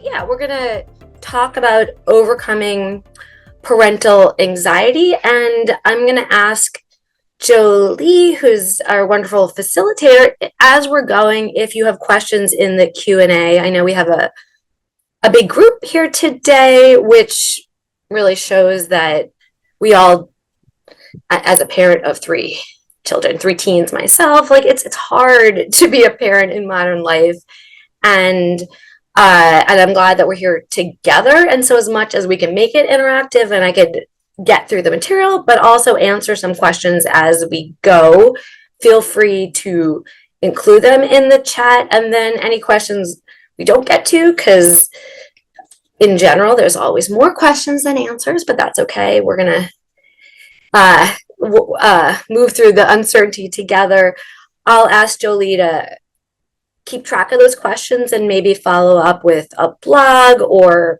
yeah, we're going to talk about overcoming parental anxiety. And I'm going to ask Jolie, who's our wonderful facilitator, as we're going, if you have questions in the Q&A. I know we have a big group here today, which really shows that we all, as a parent of three children, three teens myself, like it's hard to be a parent in modern life. And I'm glad that we're here together. And so as much as we can make it interactive and I could get through the material, but also answer some questions as we go, feel free to include them in the chat. And then any questions we don't get to, because in general, there's always more questions than answers, but that's okay. We're going to move through the uncertainty together. I'll ask Jolie to keep track of those questions and maybe follow up with a blog or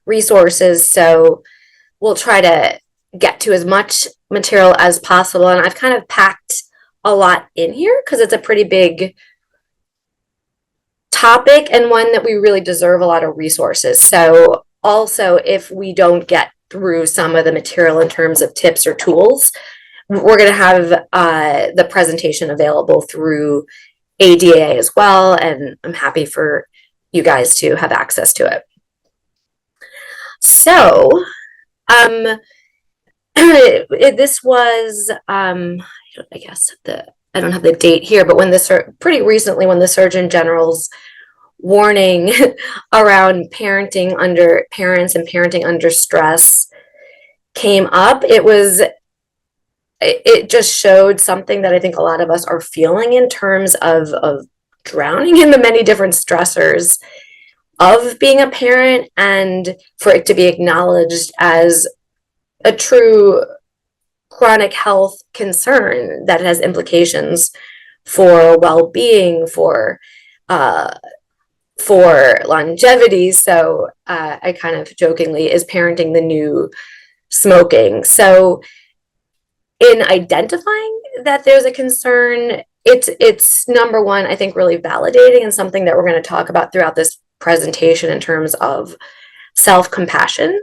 resources. So we'll try to get to as much material as possible. And I've kind of packed a lot in here because it's a pretty big topic and one that we really deserve a lot of resources. So also, if we don't get through some of the material in terms of tips or tools, we're going to have the presentation available through ADAA as well, and I'm happy for you guys to have access to it. So, this was, I guess I don't have the date here, but pretty recently when the Surgeon General's warning around parents and parenting under stress came up, it just showed something that I think a lot of us are feeling in terms of drowning in the many different stressors of being a parent, and for it to be acknowledged as a true chronic health concern that has implications for well-being, for longevity. So I kind of jokingly, is parenting the new smoking? So in identifying that there's a concern, it's number one, I think, really validating, and something that we're going to talk about throughout this presentation in terms of self-compassion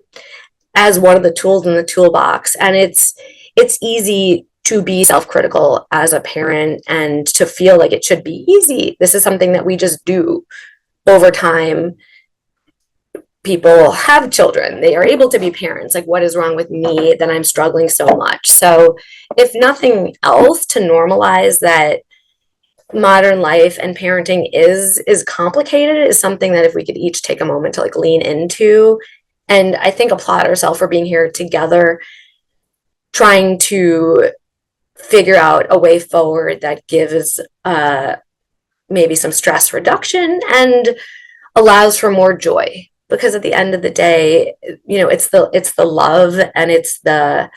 as one of the tools in the toolbox. And it's easy to be self-critical as a parent and to feel like it should be easy. This is something that we just do over time. People have children, they are able to be parents. Like, what is wrong with me that I'm struggling so much? So if nothing else, to normalize that modern life and parenting is complicated is something that if we could each take a moment to lean into, and I think applaud ourselves for being here together, trying to figure out a way forward that gives maybe some stress reduction and allows for more joy. Because at the end of the day, it's the love and it's the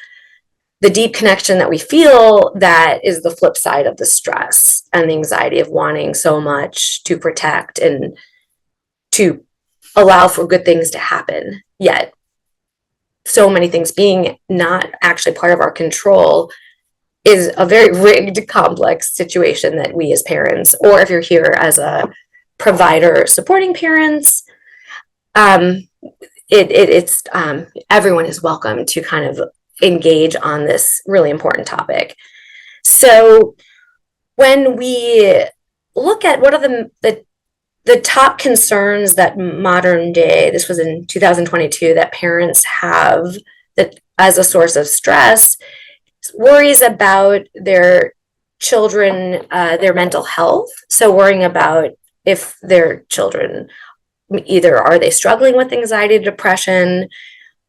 deep connection that we feel that is the flip side of the stress and the anxiety of wanting so much to protect and to allow for good things to happen. Yet, so many things being not actually part of our control is a very rigged, complex situation that we as parents, or if you're here as a provider supporting parents, everyone is welcome to kind of engage on this really important topic. So when we look at what are the top concerns that modern day, this was in 2022, that parents have that as a source of stress, worries about their children, their mental health. So worrying about if their children, either are they struggling with anxiety, depression,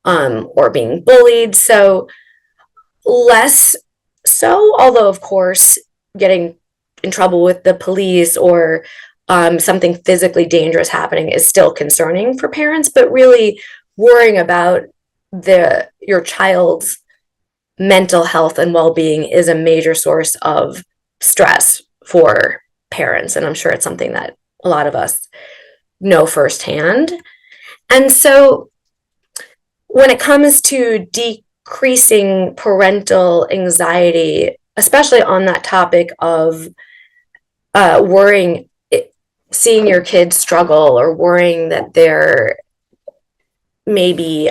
or being bullied. So less so, although of course getting in trouble with the police or something physically dangerous happening is still concerning for parents, but really worrying about your child's mental health and well-being is a major source of stress for parents. And I'm sure it's something that a lot of us know firsthand. And so when it comes to decreasing parental anxiety, especially on that topic of worrying, seeing your kids struggle or worrying that they're maybe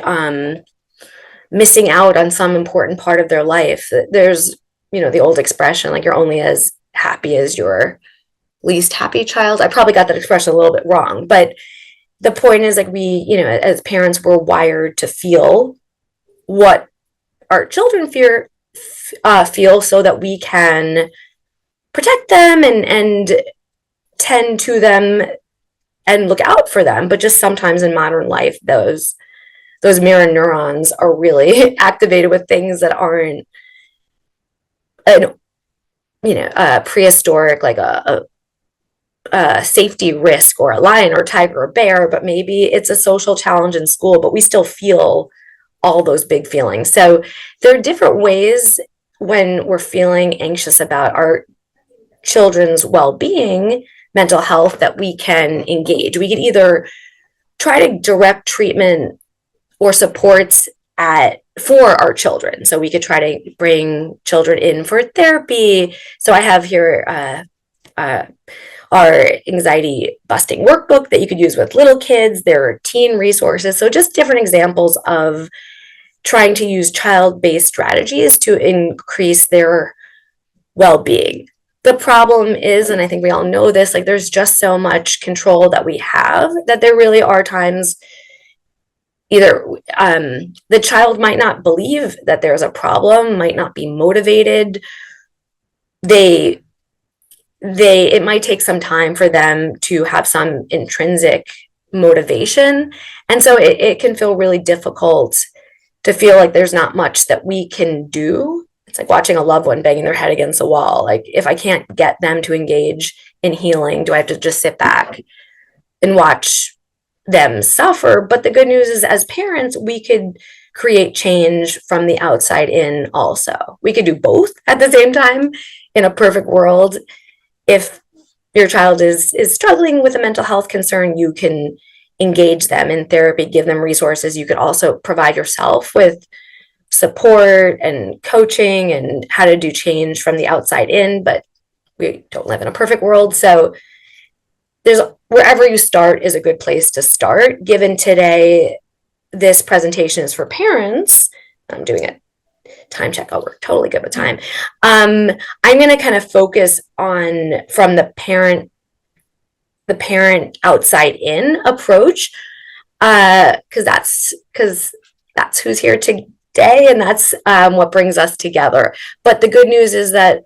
missing out on some important part of their life. There's, the old expression, like you're only as happy as your least happy child. I probably got that expression a little bit wrong, but the point is, like, we, as parents, we're wired to feel what our children feel so that we can protect them and tend to them and look out for them. But just sometimes in modern life, those mirror neurons are really activated with things that aren't prehistoric, like a safety risk or a lion or tiger or bear, but maybe it's a social challenge in school, but we still feel all those big feelings. So there are different ways when we're feeling anxious about our children's well-being, mental health, that we can engage. We could either try to direct treatment or supports for our children. So we could try to bring children in for therapy. So I have here our anxiety busting workbook that you could use with little kids. There are teen resources. So just different examples of trying to use child-based strategies to increase their well-being. The problem is, and I think we all know this, like there's just so much control that we have that there really are times either the child might not believe that there's a problem, might not be motivated. It might take some time for them to have some intrinsic motivation. And so it can feel really difficult to feel like there's not much that we can do. It's like watching a loved one banging their head against a wall. Like, if I can't get them to engage in healing, do I have to just sit back and watch them suffer? But the good news is, as parents, we could create change from the outside in also. We could do both at the same time. In a perfect world, if your child is struggling with a mental health concern, you can engage them in therapy, give them resources. You could also provide yourself with support and coaching and how to do change from the outside in, but we don't live in a perfect world. So wherever you start is a good place to start. Given today, this presentation is for parents. I'm doing a time check. Oh, we're totally good with time. I'm going to kind of focus on from the parent outside in approach, because that's who's here today, and that's what brings us together. But the good news is that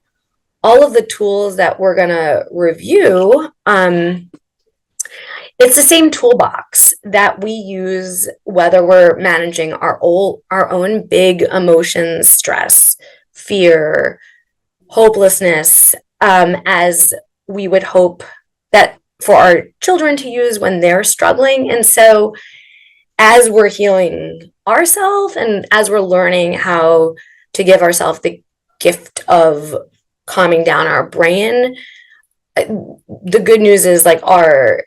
all of the tools that we're going to review, it's the same toolbox that we use whether we're managing our own big emotions, stress, fear, hopelessness, as we would hope that for our children to use when they're struggling. And so as we're healing ourselves and as we're learning how to give ourselves the gift of calming down our brain, the good news is, like, our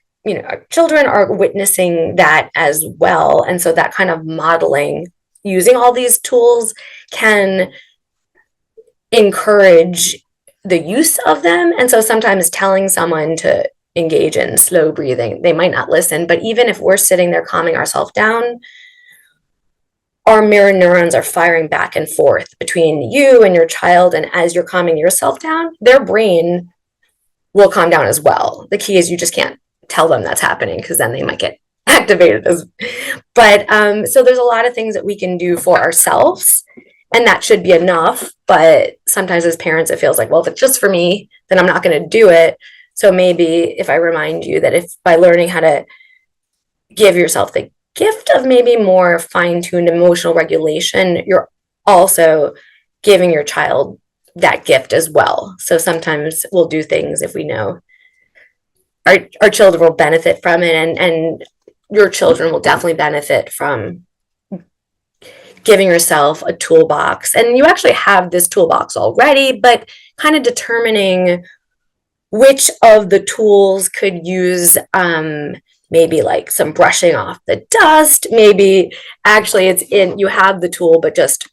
children are witnessing that as well. And so that kind of modeling using all these tools can encourage the use of them. And so sometimes telling someone to engage in slow breathing, they might not listen. But even if we're sitting there calming ourselves down, our mirror neurons are firing back and forth between you and your child. And as you're calming yourself down, their brain will calm down as well. The key is you just can't tell them that's happening, because then they might get activated. But so there's a lot of things that we can do for ourselves, and that should be enough. But sometimes as parents, it feels like, well, if it's just for me, then I'm not going to do it. So maybe if I remind you that if by learning how to give yourself the gift of maybe more fine-tuned emotional regulation, you're also giving your child that gift as well. So sometimes we'll do things if we know our children will benefit from it, and your children will definitely benefit from giving yourself a toolbox. And you actually have this toolbox already, but kind of determining which of the tools could use maybe like some brushing off the dust. Maybe actually you have the tool, but just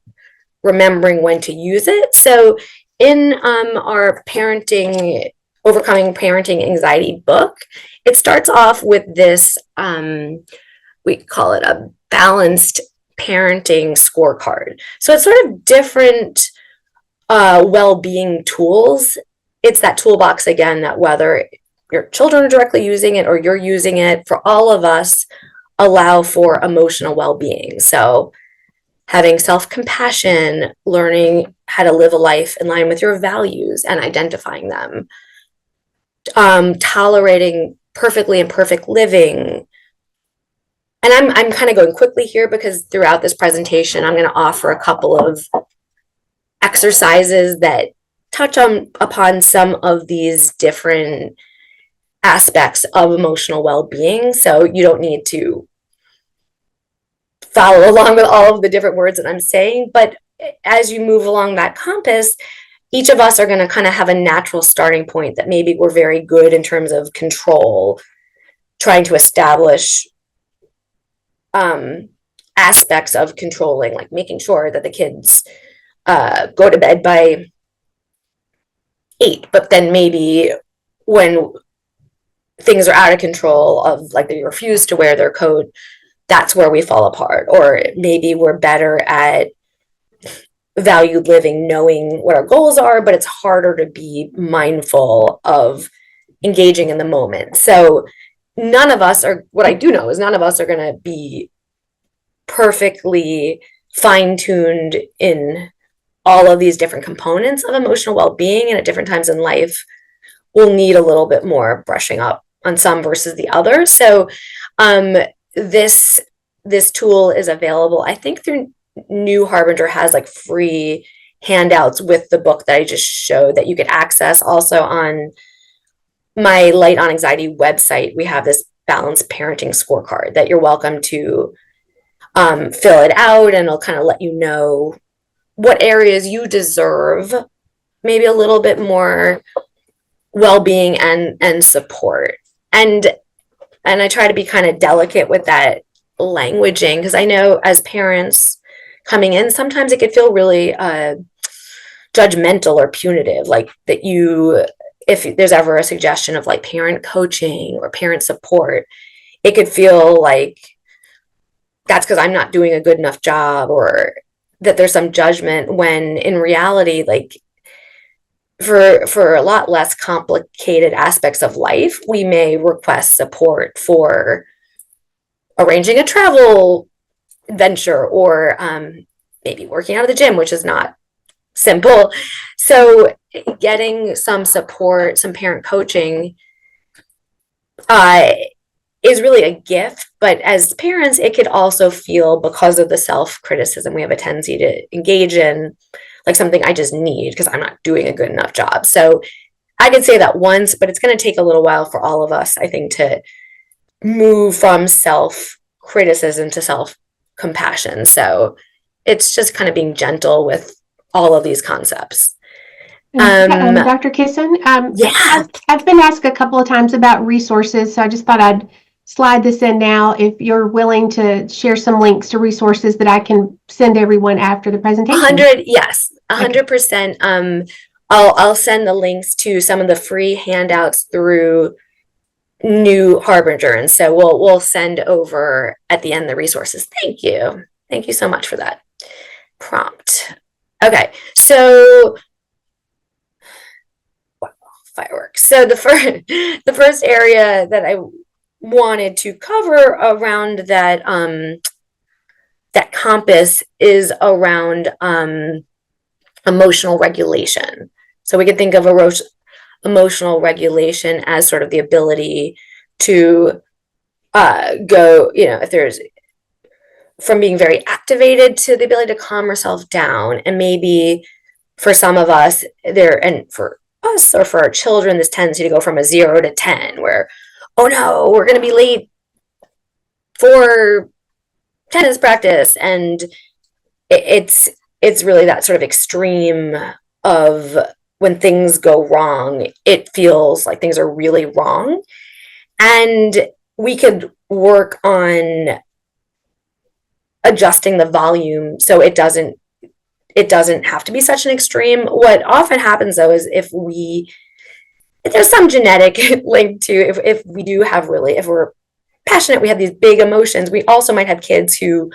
remembering when to use it. So in our parenting Overcoming Parenting Anxiety book, it starts off with this, we call it a balanced parenting scorecard. So it's sort of different well-being tools. It's that toolbox again, that whether your children are directly using it or you're using it, for all of us, allow for emotional well-being. So having self-compassion, learning how to live a life in line with your values and identifying them, tolerating perfectly imperfect living. And I'm kind of going quickly here because throughout this presentation, I'm going to offer a couple of exercises that touch upon some of these different aspects of emotional well-being. So you don't need to follow along with all of the different words that I'm saying, but as you move along that compass, each of us are going to kind of have a natural starting point that maybe we're very good in terms of control, trying to establish aspects of controlling, like making sure that the kids go to bed by 8, but then maybe when things are out of control, of like they refuse to wear their coat, that's where we fall apart. Or maybe we're better at valued living, knowing what our goals are, but it's harder to be mindful of engaging in the moment. So none of us are, what I do know is none of us are going to be perfectly fine-tuned in all of these different components of emotional well-being, and at different times in life we'll need a little bit more brushing up on some versus the other. So this tool is available, I think, through New Harbinger has like free handouts with the book that I just showed that you could access. Also on my Light on Anxiety website, we have this balanced parenting scorecard that you're welcome to fill it out, and it'll kind of let you know what areas you deserve maybe a little bit more well-being and support. And I try to be kind of delicate with that languaging, because I know as parents coming in, sometimes it could feel really judgmental or punitive, like that if there's ever a suggestion of like parent coaching or parent support, it could feel like that's because I'm not doing a good enough job, or that there's some judgment, when in reality, like for a lot less complicated aspects of life, we may request support for arranging a travel venture, or maybe working out of the gym, which is not simple. So getting some support, some parent coaching is really a gift. But as parents, it could also feel, because of the self-criticism we have a tendency to engage in, like something I just need because I'm not doing a good enough job. So I could say that once, but it's going to take a little while for all of us, I think, to move from self-criticism to self-compassion. So it's just kind of being gentle with all of these concepts. Dr. Kissen, yeah, I've been asked a couple of times about resources, so I just thought I'd slide this in now. If you're willing to share some links to resources that I can send everyone after the presentation. 100%. I'll send the links to some of the free handouts through New Harbinger, and so we'll send over at the end the resources. Thank you so much for that prompt. Okay, so fireworks. So the first area that I wanted to cover around that that compass is around emotional regulation. So we could think of emotional regulation as sort of the ability to go, if there's from being very activated to the ability to calm yourself down. And maybe for some of us and for us or for our children, this tendency to go from a 0 to 10, where, oh no, we're going to be late for tennis practice. And it's really that sort of extreme of when things go wrong, it feels like things are really wrong. And we could work on adjusting the volume so it doesn't have to be such an extreme. What often happens though is if we there's some genetic link to if we do have really, if we're passionate, we have these big emotions. We also might have kids who,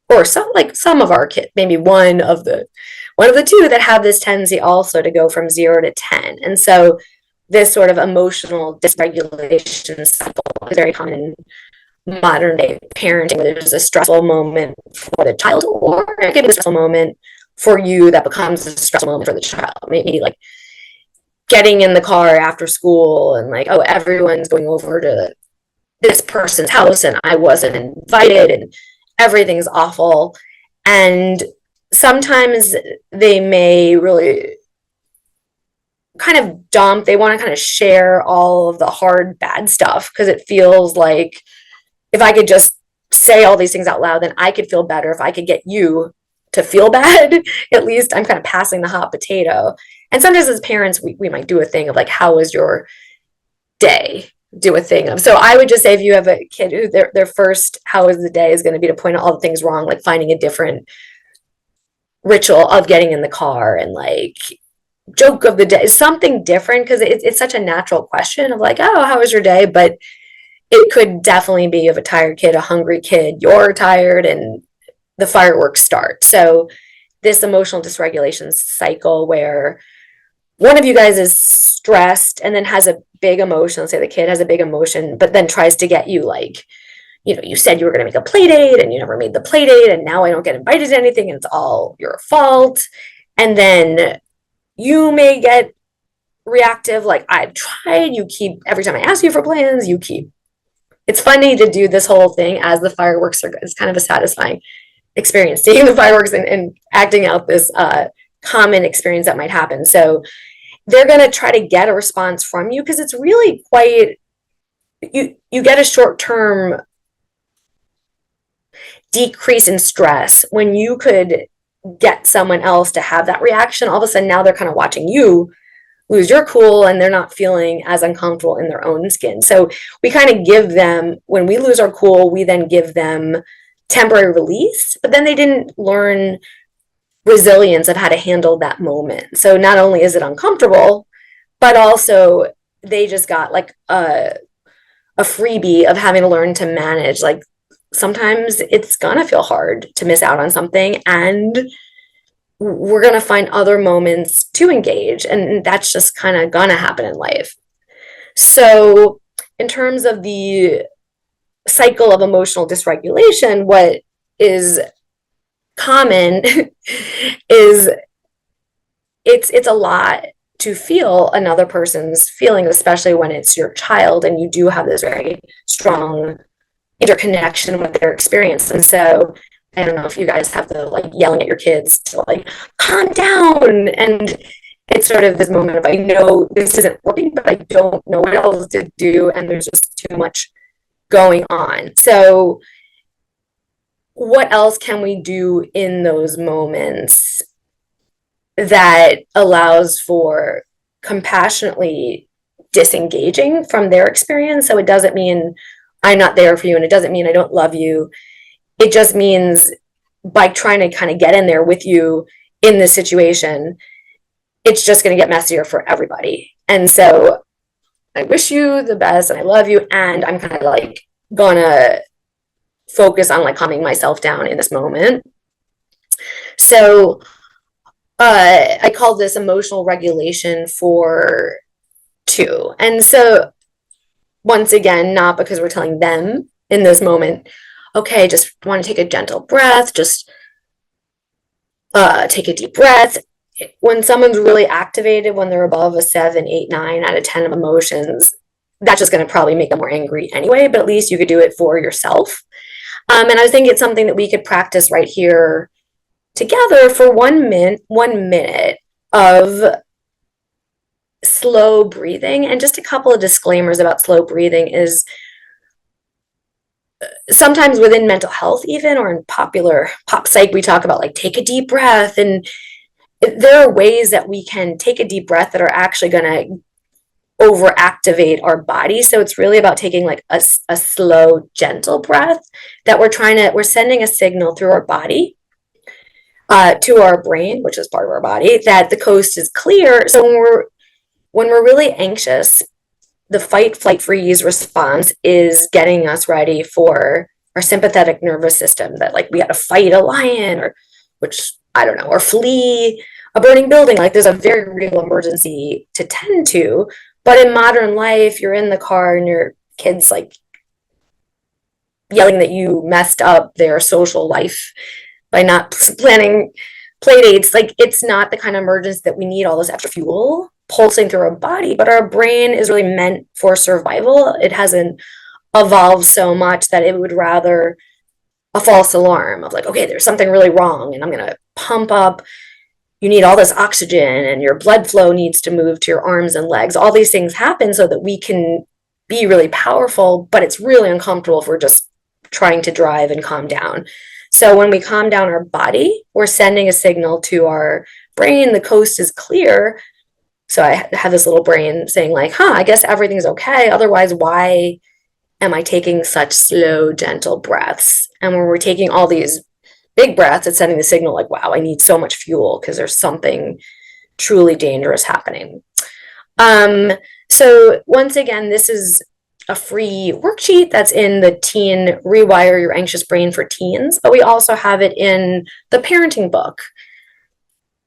or some of our kids, maybe one of the two that have this tendency also to go from 0 to 10. And so this sort of emotional dysregulation cycle is very common in modern day parenting, where there's a stressful moment for the child, or it can be a stressful moment for you that becomes a stressful moment for the child. Maybe like getting in the car after school and like, oh, everyone's going over to this person's house and I wasn't invited and everything's awful. And sometimes they may really kind of dump, they want to kind of share all of the hard, bad stuff because it feels like if I could just say all these things out loud, then I could feel better. If I could get you to feel bad, at least I'm kind of passing the hot potato. And sometimes as parents, we might do a thing of like, how was your day? Do a thing of, so I would just say if you have a kid who their first how was the day is going to be to point out all the things wrong, like finding a different ritual of getting in the car and like joke of the day, something different, because it's such a natural question of like, oh, how was your day? But it could definitely be of a tired kid, a hungry kid, you're tired and the fireworks start. So this emotional dysregulation cycle where one of you guys is stressed and then has a big emotion, let's say the kid has a big emotion, but then tries to get you like, you know, you said you were going to make a play date and you never made the play date and now I don't get invited to anything and it's all your fault. And then you may get reactive, like I've tried, you keep, every time I ask you for plans, you keep, it's funny to do this whole thing as the fireworks are, it's kind of a satisfying experience, seeing the fireworks and acting out this common experience that might happen. So they're going to try to get a response from you because it's really quite, you get a short-term decrease in stress when you could get someone else to have that reaction. All of a sudden now they're kind of watching you lose your cool and they're not feeling as uncomfortable in their own skin. So we kind of give them, when we lose our cool, we then give them temporary release, but then they didn't learn resilience of how to handle that moment. So not only is it uncomfortable, but also they just got like a freebie of having to learn to manage. Like sometimes it's gonna feel hard to miss out on something, and we're gonna find other moments to engage, and that's just kind of gonna happen in life. So in terms of the cycle of emotional dysregulation, what is common is it's a lot to feel another person's feeling, especially when it's your child and you do have this very strong interconnection with their experience. And so I don't know if you guys have the like yelling at your kids to like calm down, and it's sort of this moment of I know this isn't working but I don't know what else to do and there's just too much going on. So what else can we do in those moments that allows for compassionately disengaging from their experience? So it doesn't mean I'm not there for you, and it doesn't mean I don't love you. It just means by trying to kind of get in there with you in this situation, it's just going to get messier for everybody. And so I wish you the best and I love you, and I'm kind of like gonna focus on like calming myself down in this moment. So I call this emotional regulation for two. And so once again, not because we're telling them in this moment, okay, just want to take a gentle breath, just take a deep breath. When someone's really activated, when they're above a 7, 8, 9 out of 10 of emotions, that's just going to probably make them more angry anyway, but at least you could do it for yourself. And I think it's something that we could practice right here together for 1 minute of slow breathing. And just a couple of disclaimers about slow breathing is sometimes within mental health even, or in popular pop psych, we talk about like take a deep breath, and there are ways that we can take a deep breath that are actually going to overactivate our body. So it's really about taking like a slow, gentle breath that we're sending a signal through our body to our brain, which is part of our body, that the coast is clear. So when we're when we're really anxious, the fight, flight, freeze response is getting us ready for our sympathetic nervous system, that like we got to fight a lion, or which I don't know, or flee a burning building. Like there's a very real emergency to tend to. But in modern life, you're in the car and your kid's like yelling that you messed up their social life by not planning play dates. Like it's not the kind of emergency that we need all this extra fuel pulsing through our body, but our brain is really meant for survival. It hasn't evolved so much that it would rather a false alarm of like, okay, there's something really wrong and I'm going to pump up. You need all this oxygen and your blood flow needs to move to your arms and legs. All these things happen so that we can be really powerful, but it's really uncomfortable if we're just trying to drive and calm down. So when we calm down our body, we're sending a signal to our brain, the coast is clear. So I have this little brain saying like, I guess everything's okay. Otherwise, why am I taking such slow, gentle breaths? And when we're taking all these big breaths, it's sending the signal like, wow, I need so much fuel because there's something truly dangerous happening. So once again, this is a free worksheet that's in the Teen Rewire Your Anxious Brain for Teens, but we also have it in the parenting book.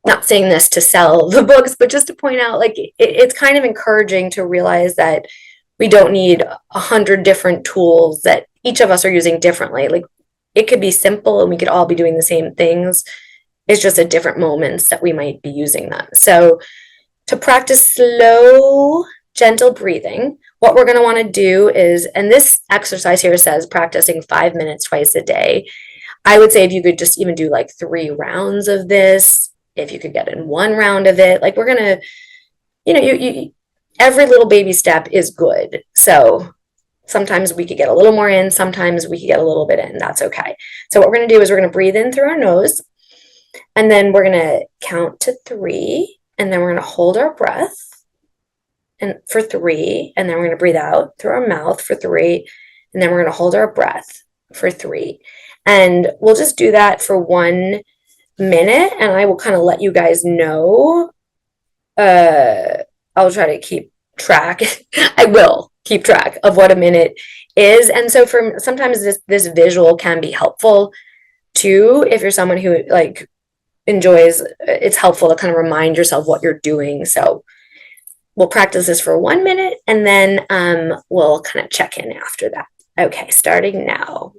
Not saying this to sell the books, but just to point out, like, it's kind of encouraging to realize that we don't need 100 different tools that each of us are using differently. Like, it could be simple and we could all be doing the same things. It's just at different moments that we might be using them. So to practice slow, gentle breathing, what we're going to want to do is, and this exercise here says practicing 5 minutes twice a day. I would say if you could just even do like 3 rounds of this, if you could get in 1 round of it, like we're going to, you every little baby step is good. So sometimes we could get a little more in, sometimes we could get a little bit in. That's okay. So what we're going to do is we're going to breathe in through our nose, and then we're going to count to 3, and then we're going to hold our breath and for 3, and then we're going to breathe out through our mouth for 3, and then we're going to hold our breath for 3. And we'll just do that for 1 minute, and I will kind of let you guys know. I'll try to keep track. I will keep track of what a minute is. And so for sometimes this visual can be helpful too. If you're someone who like enjoys, it's helpful to kind of remind yourself what you're doing. So we'll practice this for 1 minute, and then we'll kind of check in after that. Okay, starting now.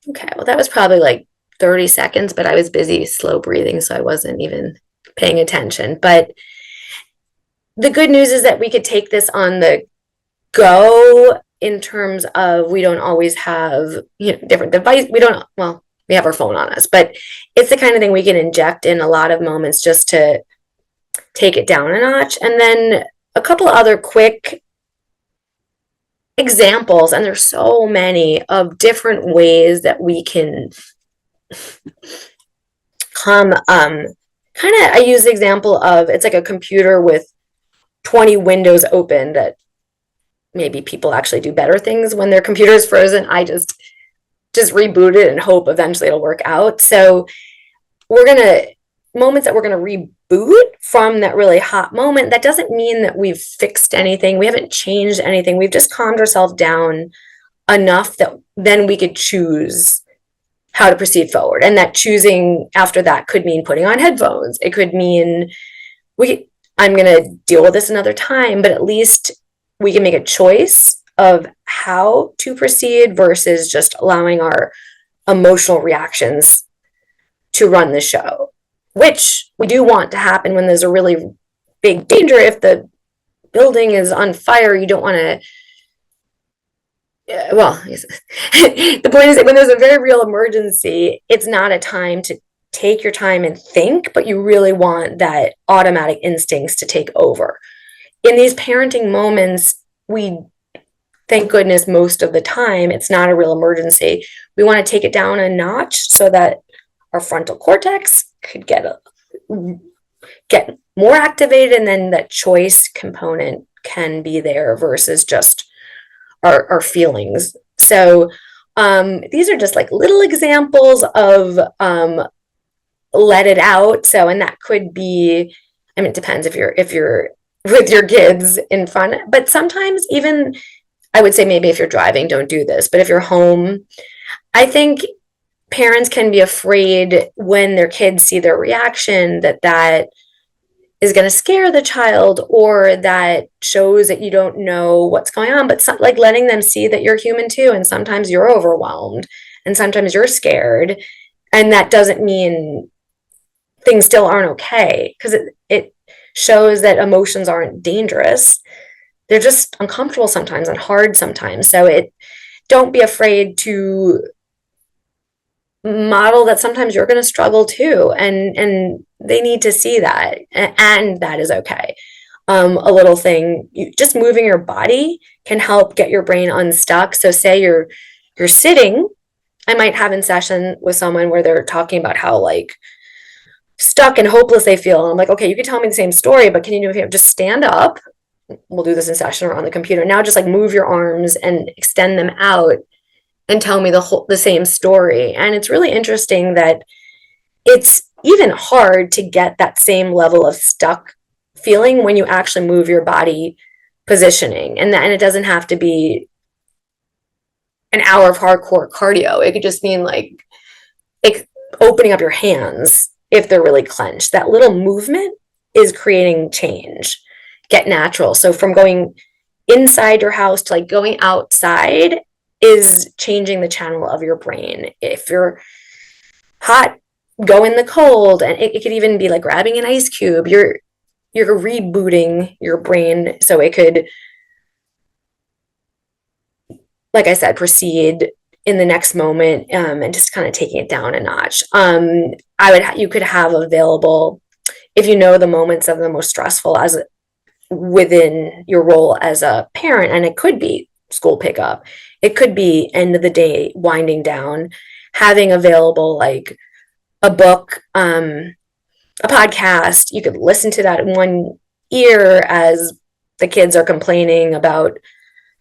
Okay, well, that was probably like 30 seconds, but I was busy slow breathing, so I wasn't even paying attention. But the good news is that we could take this on the go in terms of we don't always have, different device. We have our phone on us, but it's the kind of thing we can inject in a lot of moments just to take it down a notch. And then a couple other quick examples, and there's so many of different ways that we can come I use the example of it's like a computer with 20 windows open, that maybe people actually do better things when their computer is frozen. I just reboot it and hope eventually it'll work out. So moments that we're gonna reboot from that really hot moment, that doesn't mean that we've fixed anything. We haven't changed anything. We've just calmed ourselves down enough that then we could choose how to proceed forward. And that choosing after that could mean putting on headphones. It could mean I'm gonna deal with this another time, but at least we can make a choice of how to proceed versus just allowing our emotional reactions to run the show, which we do want to happen when there's a really big danger. If the building is on fire, you don't want to, the point is that when there's a very real emergency, it's not a time to take your time and think, but you really want that automatic instincts to take over. In these parenting moments, we, thank goodness, most of the time, it's not a real emergency. We want to take it down a notch so that our frontal cortex could get more activated, and then that choice component can be there versus just our feelings. So these are just like little examples of let it out. So, and that could be, I mean, it depends if you're with your kids in front, but sometimes even, I would say maybe if you're driving, don't do this, but if you're home, I think parents can be afraid when their kids see their reaction that is going to scare the child, or that shows that you don't know what's going on, but like letting them see that you're human too, and sometimes you're overwhelmed and sometimes you're scared, and that doesn't mean things still aren't okay, because it shows that emotions aren't dangerous. They're just uncomfortable sometimes and hard sometimes. So don't be afraid to model that sometimes you're going to struggle too, and they need to see that, and that is okay. A little thing, just moving your body can help get your brain unstuck. So say you're sitting, I might have in session with someone where they're talking about how like stuck and hopeless they feel, and I'm like, okay, you can tell me the same story, but can you do a favor, just stand up. We'll do this in session or on the computer. Now just like move your arms and extend them out and tell me the same story. And it's really interesting that it's even hard to get that same level of stuck feeling when you actually move your body positioning. And it doesn't have to be an hour of hardcore cardio. It could just mean like opening up your hands if they're really clenched. That little movement is creating change. Get natural. So from going inside your house to like going outside is changing the channel of your brain. If you're hot, go in the cold. And it could even be like grabbing an ice cube. You're rebooting your brain so it could, like I said, proceed in the next moment, and just kind of taking it down a notch. You could have available, if you know the moments of the most stressful as within your role as a parent, and it could be school pickup, it could be end of the day winding down, having available like a book, a podcast. You could listen to that in one ear as the kids are complaining about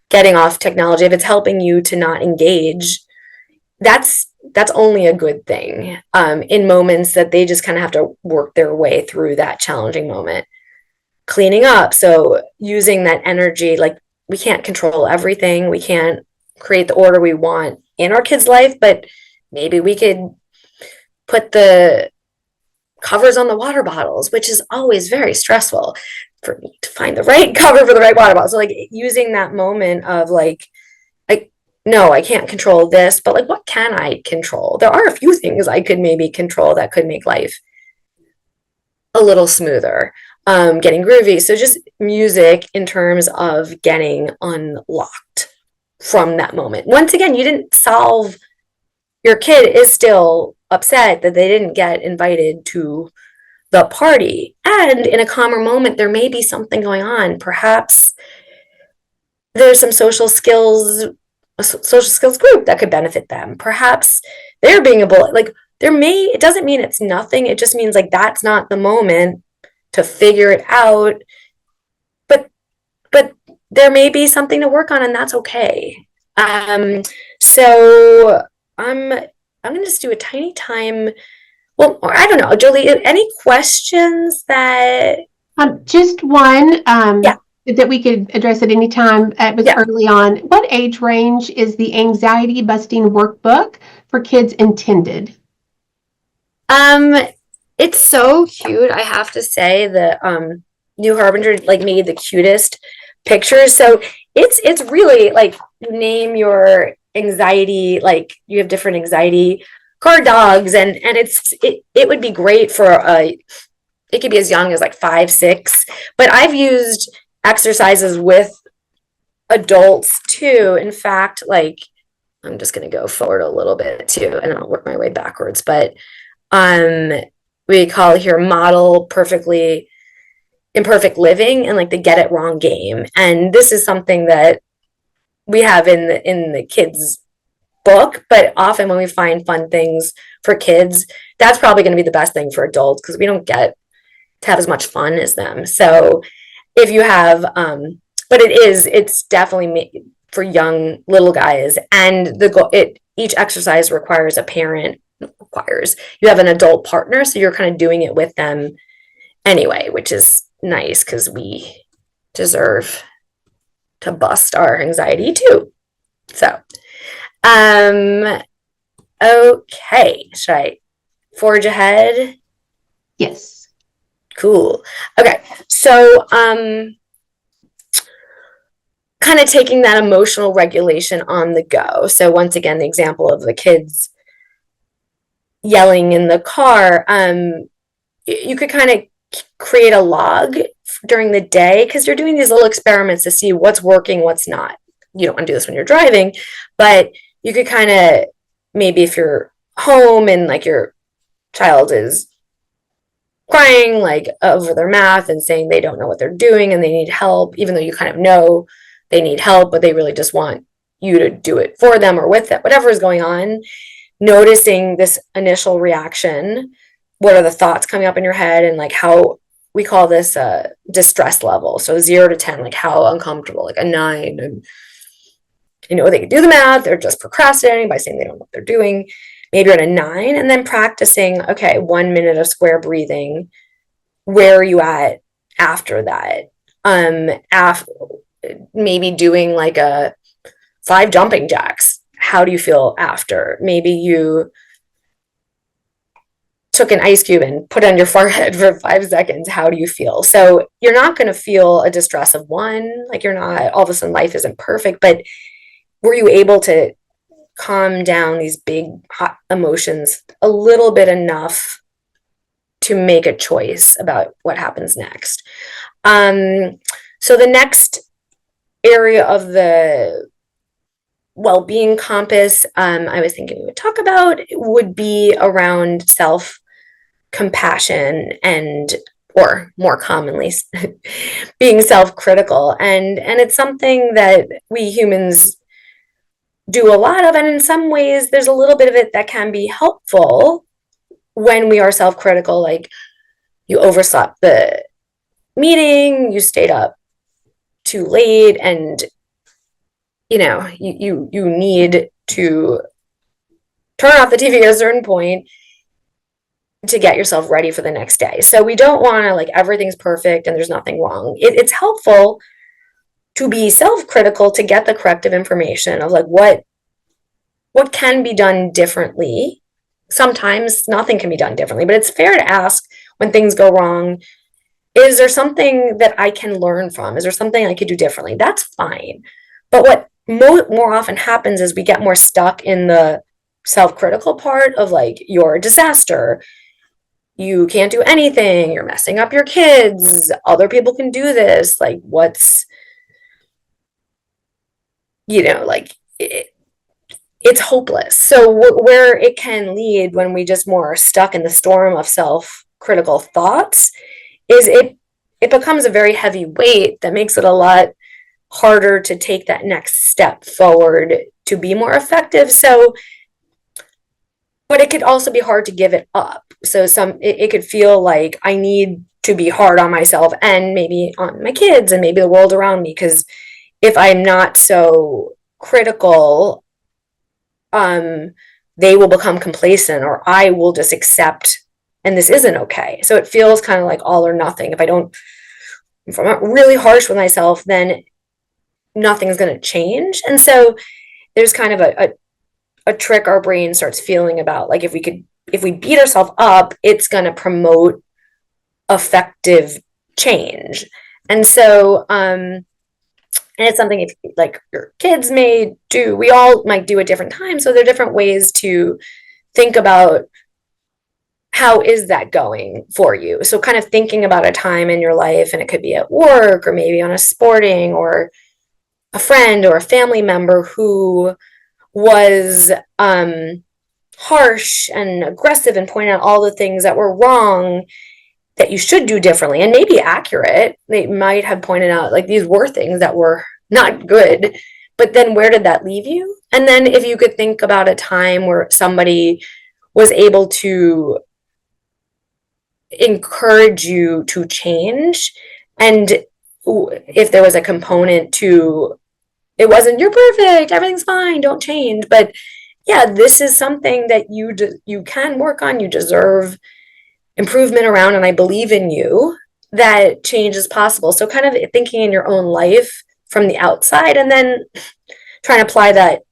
getting off technology. If it's helping you to not engage, that's only a good thing, in moments that they just kind of have to work their way through that challenging moment. Cleaning up, so using that energy, like we can't control everything, we can't create the order we want in our kids' life, but maybe we could put the covers on the water bottles, which is always very stressful for me to find the right cover for the right water bottle. So like using that moment of like, no, I can't control this, but like, what can I control? There are a few things I could maybe control that could make life a little smoother. Getting groovy. So just music in terms of getting unlocked from that moment. Once again, you didn't solve, your kid is still upset that they didn't get invited to the party. And in a calmer moment, there may be something going on. Perhaps there's some social skills group that could benefit them. Perhaps they're being a bully. Like it doesn't mean it's nothing. It just means like that's not the moment to figure it out. But there may be something to work on, and that's okay. So I'm gonna just do a tiny time. Well, or I don't know, Jolie, any questions that just one Yeah. that we could address at any time. It was early on. What age range is the anxiety busting workbook for kids intended? It's so cute. I have to say the New Harbinger like made the cutest pictures. So it's really like you name your anxiety, like you have different anxiety guard dogs, and it would be great for it could be as young as like 5, 6. But I've used exercises with adults too. In fact, like I'm just gonna go forward a little bit too, and I'll work my way backwards. But um, we call here model perfectly imperfect living and like the get it wrong game. And this is something that we have in the kids book, but often when we find fun things for kids, that's probably going to be the best thing for adults because we don't get to have as much fun as them. So if you have, but it's definitely for young little guys, and each exercise requires a parent, requires you have an adult partner, so you're kind of doing it with them anyway, which is nice because we deserve to bust our anxiety too. So, okay, should I forge ahead? Yes. Cool. Okay, so kind of taking that emotional regulation on the go. So once again, the example of the kids yelling in the car, you could kind of create a log during the day because you're doing these little experiments to see what's working, what's not. You don't want to do this when you're driving, but you could kind of, maybe if you're home and like your child is crying like over their math and saying they don't know what they're doing and they need help, even though you kind of know they need help, but they really just want you to do it for them or with it, whatever is going on, noticing this initial reaction. What are the thoughts coming up in your head, and like how we call this distress level. So 0 to 10, like how uncomfortable, like a 9. And you know, they can do the math, they're just procrastinating by saying they don't know what they're doing. Maybe you're at a 9, and then practicing, okay, 1 minute of square breathing. Where are you at after that? Maybe doing like a 5 jumping jacks. How do you feel after? Maybe you took an ice cube and put it on your forehead for 5 seconds. How do you feel? So you're not going to feel a distress of 1, like you're not, all of a sudden life isn't perfect, but were you able to calm down these big hot emotions a little bit enough to make a choice about what happens next? So the next area of the well-being compass I was thinking we would talk about would be around self-compassion, and or more commonly being self-critical, and it's something that we humans do a lot of, and in some ways there's a little bit of it that can be helpful when we are self-critical, like you overslept the meeting, you stayed up too late, and you know you need to turn off the TV at a certain point to get yourself ready for the next day. So we don't want to like everything's perfect and there's nothing wrong. It's helpful to be self-critical to get the corrective information of like what can be done differently. Sometimes nothing can be done differently, but it's fair to ask when things go wrong, is there something that I can learn from? Is there something I could do differently? That's fine. But what more often happens is we get more stuck in the self-critical part of like, you're a disaster, you can't do anything, you're messing up your kids, other people can do this, like what's, you know, like it's hopeless. So where it can lead when we just more are stuck in the storm of self-critical thoughts is it becomes a very heavy weight that makes it a lot harder to take that next step forward to be more effective. So, but it could also be hard to give it up. So it could feel like I need to be hard on myself and maybe on my kids and maybe the world around me, because if I'm not so critical, they will become complacent, or I will just accept, and this isn't okay. So it feels kind of like all or nothing. If I'm not really harsh with myself, then nothing's going to change. And so there's kind of a trick our brain starts feeling about, like if we beat ourselves up, it's going to promote effective change. And so and it's something if, like your kids may do, we all might do at different times. So there are different ways to think about how is that going for you. So kind of thinking about a time in your life, and it could be at work or maybe on a sporting or a friend or a family member who was harsh and aggressive and point out all the things that were wrong that you should do differently and maybe accurate. They might have pointed out like these were things that were not good, but then where did that leave you? And then if you could think about a time where somebody was able to encourage you to change, and if there was a component to it wasn't you're perfect, everything's fine, don't change, but yeah, this is something that you can work on, you deserve improvement around, and I believe in you, that change is possible. So kind of thinking in your own life from the outside and then trying to apply that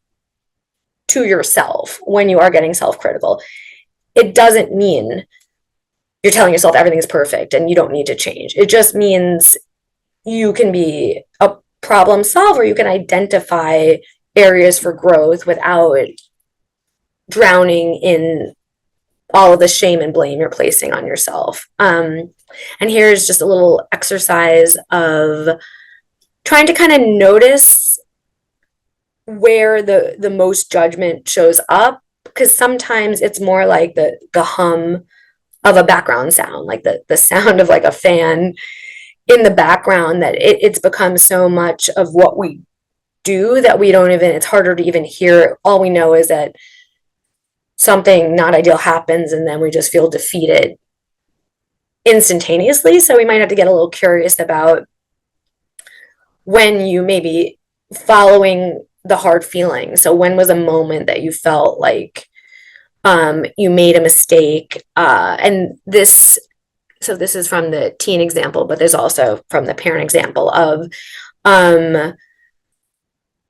to yourself when you are getting self-critical. It doesn't mean you're telling yourself everything is perfect and you don't need to change. It just means you can be a problem solver. You can identify areas for growth without drowning in all of the shame and blame you're placing on yourself. And here's just a little exercise of trying to kind of notice where the most judgment shows up, because sometimes it's more like the hum of a background sound, like the sound of like a fan in the background, that it's become so much of what we do that we don't even, it's harder to even hear. All we know is that something not ideal happens and then we just feel defeated instantaneously. So we might have to get a little curious about when you may be following the hard feeling. So when was a moment that you felt like you made a mistake? And this is from the teen example, but there's also from the parent example of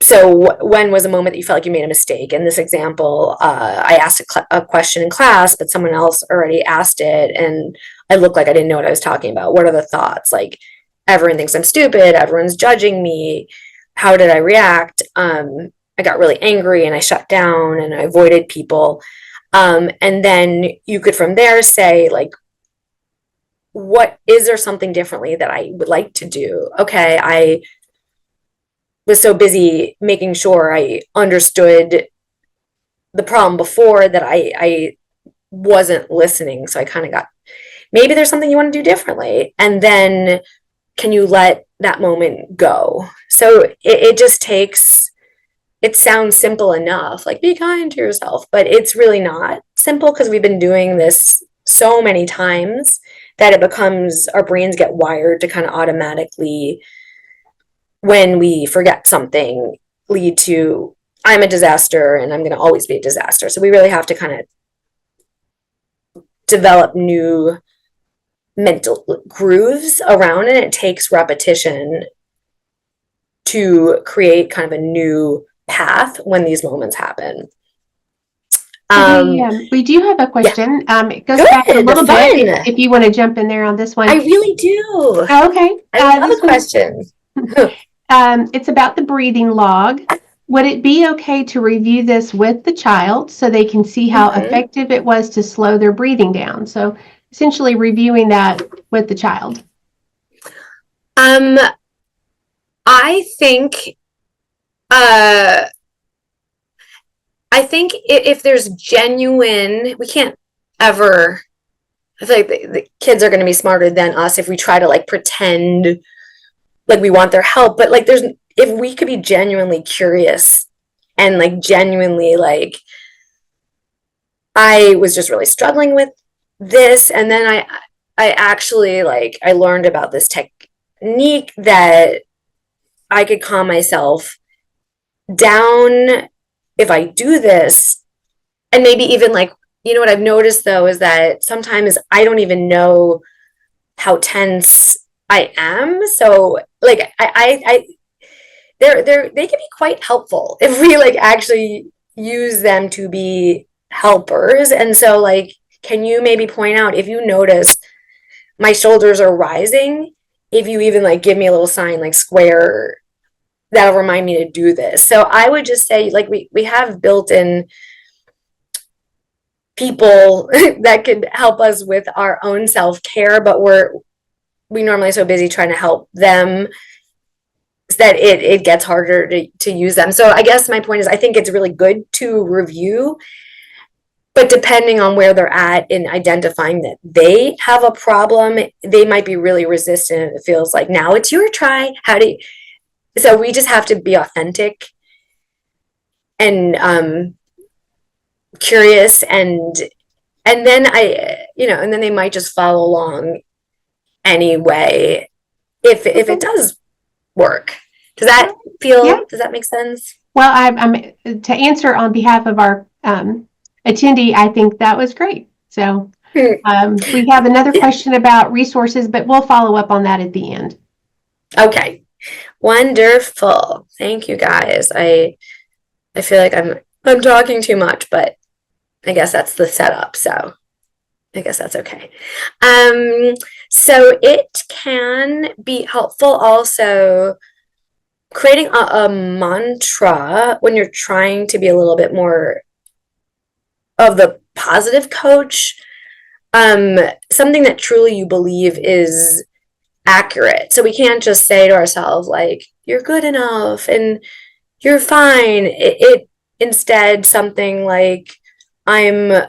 so when was a moment that you felt like you made a mistake? In this example, I asked a question in class, but someone else already asked it, and I looked like I didn't know what I was talking about. What are the thoughts? Like, everyone thinks I'm stupid. Everyone's judging me. How did I react? I got really angry and I shut down and I avoided people. And then you could from there say, like, what is there something differently that I would like to do? Okay, I was so busy making sure I understood the problem before that I wasn't listening. So I kind of got, maybe there's something you want to do differently. And then can you let that moment go? So it just takes, it sounds simple enough, like be kind to yourself, but it's really not simple because we've been doing this so many times that it becomes, our brains get wired to kind of automatically, when we forget something, lead to I'm a disaster and I'm going to always be a disaster. So we really have to kind of develop new mental grooves around it. It takes repetition to create kind of a new path when these moments happen. We do have a question. It goes Good, back a little fun. bit if you want to jump in there on this one. I really do. Oh, okay. I love a question. It's about the breathing log. Would it be okay to review this with the child so they can see how effective it was to slow their breathing down? So essentially reviewing that with the child. I think if there's genuine, we can't ever, I feel like the kids are going to be smarter than us if we try to like pretend like we want their help, but like if we could be genuinely curious and like genuinely like, I was just really struggling with this, and then I actually like, I learned about this technique that I could calm myself down if I do this. And maybe even like, you know what I've noticed though is that sometimes I don't even know how tense I am. So like they can be quite helpful if we like actually use them to be helpers. And so like, can you maybe point out if you notice my shoulders are rising, if you even like give me a little sign like square, that'll remind me to do this. So I would just say like we have built in people that could help us with our own self-care, but we normally are so busy trying to help them that it gets harder to use them. So I guess my point is I think it's really good to review, but depending on where they're at in identifying that they have a problem, they might be really resistant. It feels like, now it's your try. So we just have to be authentic and curious, and then and then they might just follow along anyway if it does work. Does that make sense? Well, I'm to answer on behalf of our attendee, I think that was great. So we have another question about resources, but we'll follow up on that at the end. Okay. Wonderful. Thank you, guys. I feel like I'm talking too much, but I guess that's the setup, so I guess that's okay. So it can be helpful also creating a mantra when you're trying to be a little bit more of the positive coach, something that truly you believe is accurate. So we can't just say to ourselves, like, you're good enough and you're fine. It instead something like, all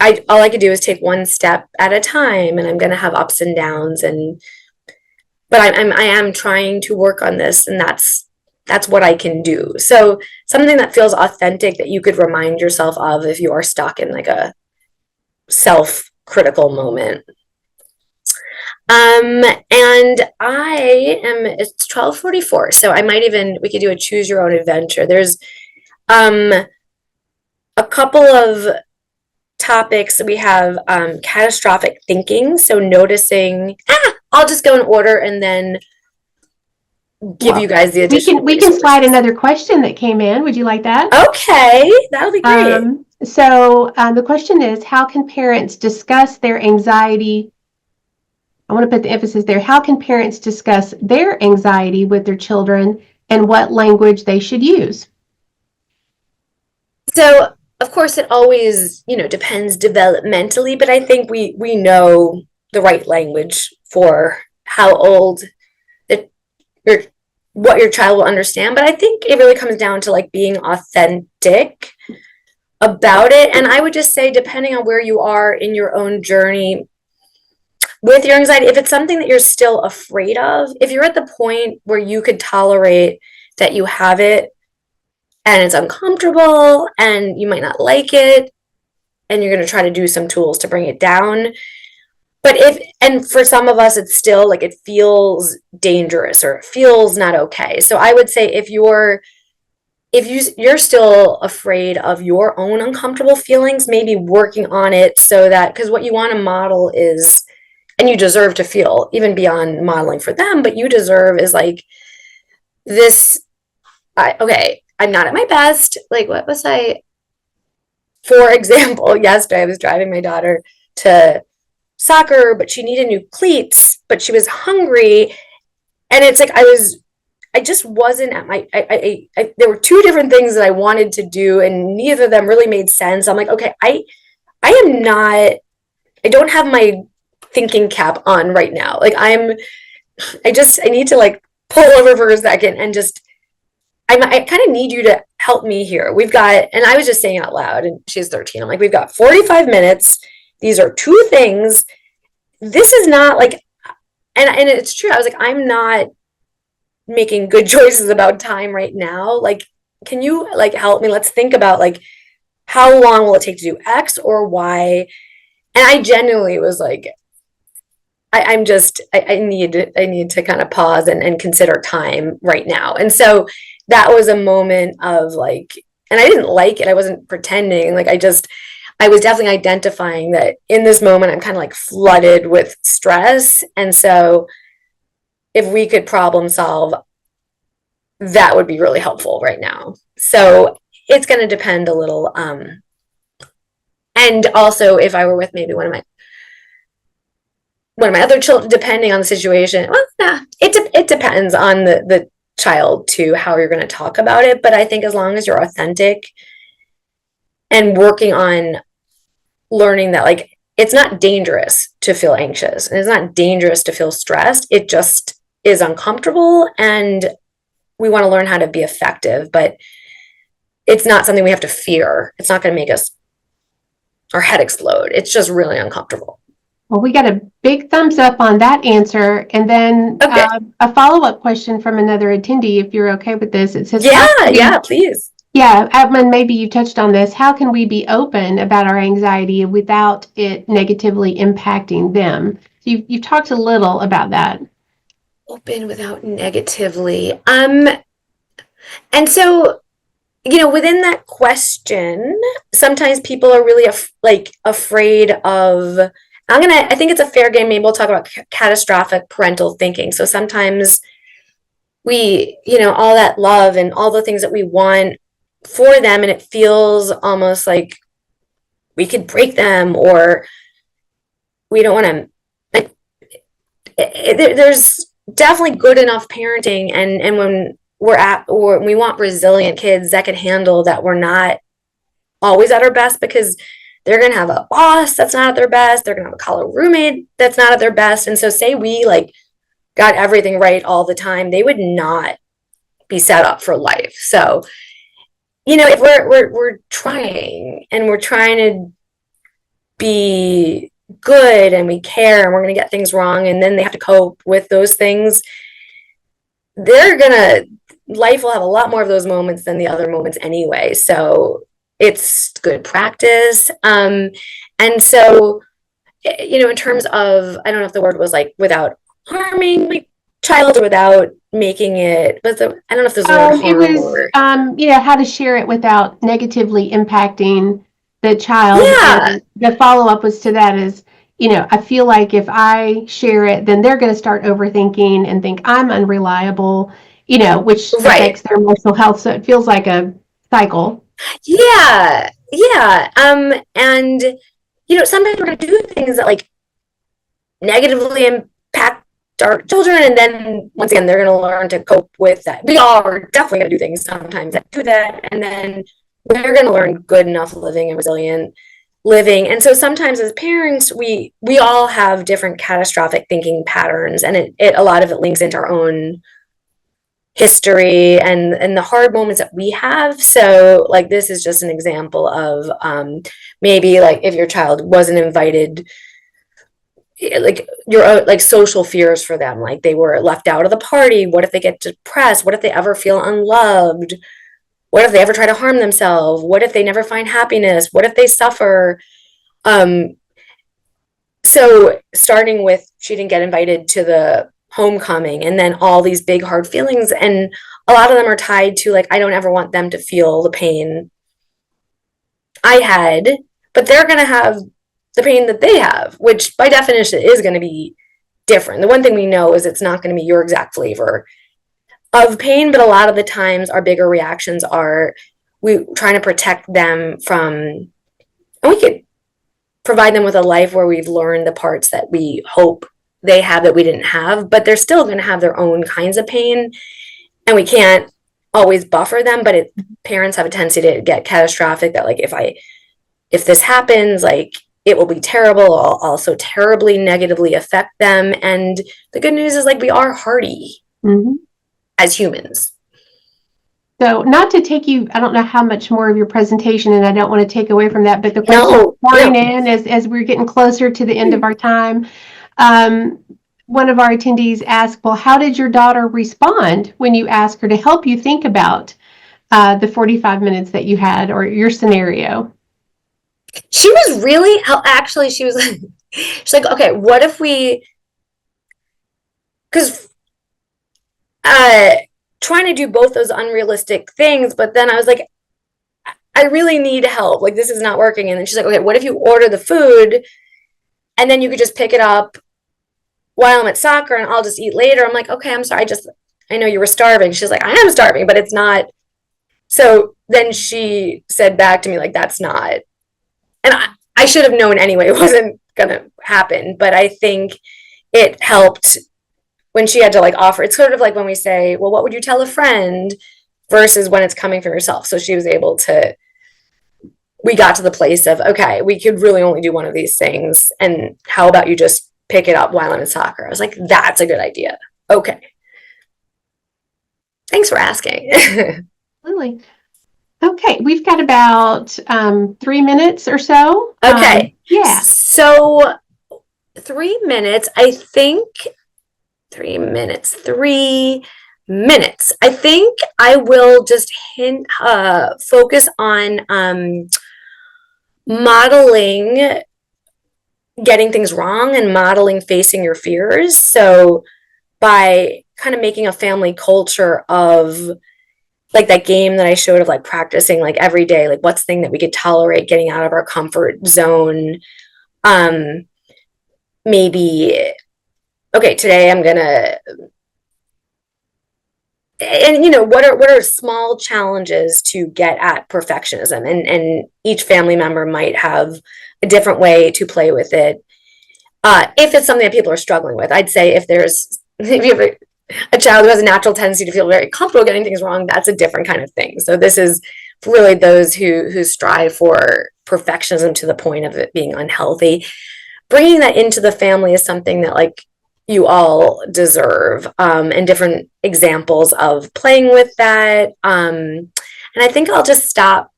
I can do is take one step at a time, and I'm going to have ups and downs, but I am trying to work on this, and that's what I can do. So something that feels authentic that you could remind yourself of if you are stuck in like a self-critical moment. And it's 12:44, so we could do a choose your own adventure. There's a couple of topics. We have catastrophic thinking, so noticing, I'll just go in order and then give you guys the additional we can slide another question that came in. Would you like that? Okay, that'll be great. So the question is, how can parents discuss their anxiety? I want to put the emphasis there. How can parents discuss their anxiety with their children, and what language they should use? So, of course, it always, depends developmentally, but I think we know the right language for how old what your child will understand. But I think it really comes down to like being authentic about it. And I would just say, depending on where you are in your own journey with your anxiety, if it's something that you're still afraid of, if you're at the point where you could tolerate that you have it and it's uncomfortable and you might not like it, and you're going to try to do some tools to bring it down. But and for some of us, it's still like it feels dangerous or it feels not okay. So I would say if you're still afraid of your own uncomfortable feelings, maybe working on it so that, because what you want to model is, and you deserve to feel even beyond modeling for them, but you deserve is like this, okay, I'm not at my best. Like, what was for example, yesterday I was driving my daughter to soccer, but she needed new cleats, but she was hungry. And it's like, I just wasn't at my, there were two different things that I wanted to do, and neither of them really made sense. I'm like, okay, I don't have my thinking cap on right now. Like I need to like pull over for a second and just, I kind of need you to help me here. And I was just saying out loud, and she's 13. I'm like, we've got 45 minutes. These are two things. This is not like, and it's true. I was like, I'm not making good choices about time right now. Like, can you like help me? Let's think about like, how long will it take to do X or Y? And I genuinely was like, I need to kind of pause and consider time right now. And so that was a moment of like, and I didn't like it. I wasn't pretending. Like I was definitely identifying that in this moment, I'm kind of like flooded with stress. And so if we could problem solve, that would be really helpful right now. So it's going to depend a little. And also if I were with maybe one of my other children, depending on the situation, well, it depends on the child too, how you're going to talk about it. But I think as long as you're authentic and working on learning that like it's not dangerous to feel anxious and it's not dangerous to feel stressed, it just is uncomfortable, and we want to learn how to be effective, but it's not something we have to fear. It's not going to make us or head explode. It's just really uncomfortable. Well, we got a big thumbs up on that answer. And then Okay. a follow-up question from another attendee, if you're okay with this. It says, Yeah, yeah, please. yeah, Edmund, maybe you touched on this. How can we be open about our anxiety without it negatively impacting them? So you've talked a little about that. Open without negatively. And so, within that question, sometimes people are really afraid of, I think it's a fair game. Maybe we'll talk about catastrophic parental thinking. So sometimes we, all that love and all the things that we want for them, and it feels almost like we could break them, or we don't want to, there's definitely good enough parenting, and when or we want resilient kids that can handle that we're not always at our best, because they're going to have a boss that's not at their best. They're going to have a college roommate that's not at their best. And so say we got everything right all the time, they would not be set up for life. So, if we're trying, and we're trying to be good, and we care, and we're going to get things wrong, and then they have to cope with those things, life will have a lot more of those moments than the other moments anyway. So it's good practice. And so, in terms of, I don't know if the word was without harming my child, or without making it, I don't know if there's a word It harm was, or. how to share it without negatively impacting the child. Yeah, And the follow-up was to that is, I feel like if I share it, then they're going to start overthinking and think I'm unreliable, which right. affects their emotional health. So it feels like a cycle. Yeah, yeah. And sometimes we're gonna do things that negatively impact our children, and then once again they're going to learn to cope with that. We all are definitely going to do things sometimes that do that, and then they're going to learn good enough living and resilient living. And so sometimes as parents, we all have different catastrophic thinking patterns, and it a lot of it links into our own history and the hard moments that we have. So this is just an example of maybe if your child wasn't invited, your social fears for them, they were left out of the party. What if they get depressed? What if they ever feel unloved? What if they ever try to harm themselves? What if they never find happiness? What if they suffer? um so starting with, she didn't get invited to the homecoming, and then all these big hard feelings, and a lot of them are tied to I don't ever want them to feel the pain I had, but they're going to have the pain that they have, which by definition is going to be different. The one thing we know is it's not going to be your exact flavor of pain, but a lot of the times our bigger reactions are we trying to protect them from, and we could provide them with a life where we've learned the parts that we hope they have that we didn't have, but they're still going to have their own kinds of pain, and we can't always buffer them. But parents have a tendency to get catastrophic, that if this happens, it will be terrible, I'll also terribly negatively affect them. And the good news is we are hardy as humans. So not to take you, I don't know how much more of your presentation, and I don't want to take away from that, but the question pouring in as we're getting closer to the end of our time. One of our attendees asked, well, how did your daughter respond when you asked her to help you think about the 45 minutes that you had, or your scenario? She was really, actually, she was she's like, okay, what if because trying to do both those unrealistic things, but then I was like, I really need help. This is not working. And then she's like, okay, what if you order the food and then you could just pick it up while I'm at soccer, and I'll just eat later? I'm like, okay, I'm sorry. I know you were starving. She's like, I am starving, but it's not. So then she said back to me, that's not, and I should have known anyway, it wasn't going to happen. But I think it helped when she had to offer. It's sort of like when we say, well, what would you tell a friend, versus when it's coming from yourself. So she was able to, we got to the place of, okay, we could really only do one of these things, and how about you just pick it up while I'm in soccer? I was like, that's a good idea. Okay. Thanks for asking. Lily. Okay, we've got about 3 minutes or so. Okay. Yeah. So 3 minutes, I think 3 minutes, 3 minutes. I think I will just focus on modeling getting things wrong and modeling facing your fears. So by kind of making a family culture of like that game that I showed of like practicing like every day, like what's the thing that we could tolerate getting out of our comfort zone. Um, maybe, okay, today I'm gonna, and you know, what are small challenges to get at perfectionism? And each family member might have a different way to play with it. If it's something that people are struggling with, I'd say if you have a child who has a natural tendency to feel very comfortable getting things wrong, that's a different kind of thing. So this is really those who strive for perfectionism to the point of it being unhealthy. Bringing that into the family is something that like you all deserve, and different examples of playing with that. And I think I'll just stop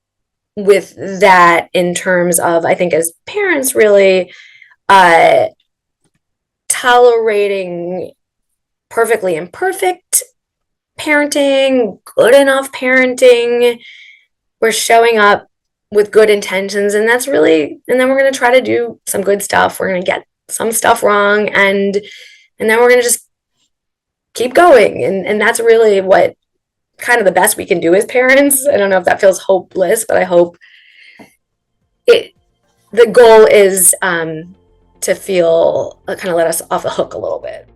with that in terms of, I think as parents really uh, tolerating perfectly imperfect parenting, good enough parenting. We're showing up with good intentions, and that's really, and then we're going to try to do some good stuff. We're going to get some stuff wrong, and then we're going to just keep going. And that's really what kind of the best we can do as parents. I don't know if that feels hopeless, but I hope it, the goal is to feel kind of let us off the hook a little bit.